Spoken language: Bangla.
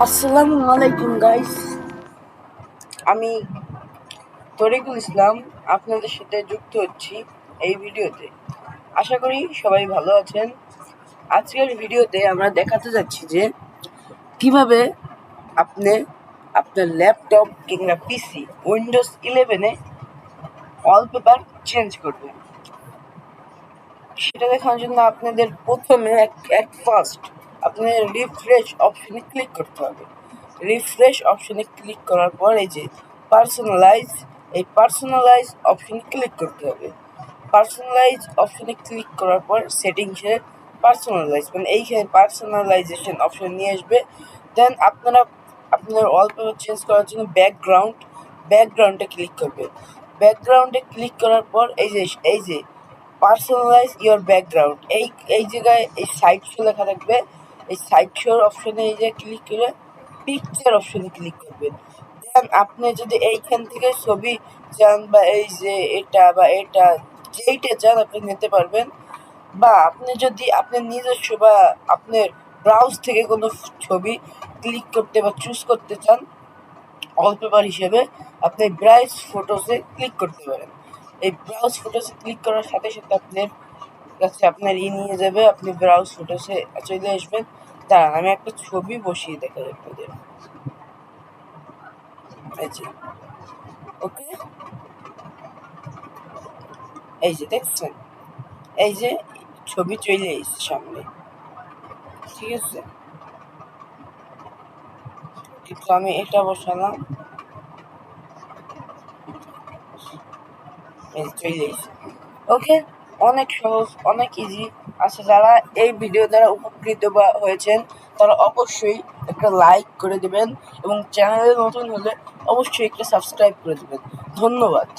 আসসালামু আলাইকুম গাইস, আমি তরিকুল ইসলাম আপনাদের সাথে যুক্ত হচ্ছি এই ভিডিওতে। আশা করি সবাই ভালো আছেন। আজকের ভিডিওতে আমরা দেখাতে যাচ্ছি যে কিভাবে আপনি আপনার ল্যাপটপ কিংবা পিসি উইন্ডোজ 11-এ ওয়ালপেপার চেঞ্জ করবেন। সেটা দেখানোর জন্য আপনাদের প্রথমে ফার্স্ট আপনাদের রিফ্রেশ অপশনে ক্লিক করতে হবে। রিফ্রেশ অপশনে ক্লিক করার পর এই পার্সোনালাইজ অপশনে ক্লিক করতে হবে। পার্সোনালাইজ অপশনে ক্লিক করার পর সেটিংসে পার্সোনালাইজ এইখানে পার্সোনালাইজেশন অপশন নিয়ে আসবে। দেন আপনারা আপনার ওয়ালপেপার চেঞ্জ করার জন্য ব্যাকগ্রাউন্ডে ক্লিক করবেন। ব্যাকগ্রাউন্ডে ক্লিক করার পর এই যে পার্সোনালাইজ ইওর ব্যাকগ্রাউন্ড এই জায়গায় এই সাইড শো লেখা থাকবে। এই সাইড শোর অপশনে এই যে ক্লিক করে পিকচার অপশনে ক্লিক করবেন। দেন আপনি যদি এইখান থেকে ছবি চান বা এই যে এটা বা এটা যেইটা চান আপনি নিতে পারবেন, বা আপনি যদি আপনার নিজস্ব বা আপনার ব্রাউজ থেকে কোনো ছবি ক্লিক করতে বা চুজ করতে চান ওয়ালপেপার হিসেবে, আপনি ব্রাউজ ফটোসে ক্লিক করতে পারেন। এই ব্রাউজ ফটোসে ক্লিক করার সাথে সাথে আপনার কাছে আপনার নিয়ে যাবে, আপনি ব্রাউজ ফটোসে চলে আসবেন। দাঁড়ান আমি একটা ছবি বসিয়ে দেখাই আপনাদের। ওকে, এই যে দেখছেন, এই যে ছবি চলে এসেছে সামনে, ঠিক আছে। কিন্তু আমি এটা বসালাম, এই চলে এসেছে। ওকে, অনেক সহজ, অনেক ইজি। আচ্ছা, যারা এই ভিডিও দ্বারা উপকৃত বা হয়েছেন তারা অবশ্যই একটা লাইক করে দেবেন এবং চ্যানেলে নতুন হলে অবশ্যই একটা সাবস্ক্রাইব করে দেবেন। ধন্যবাদ।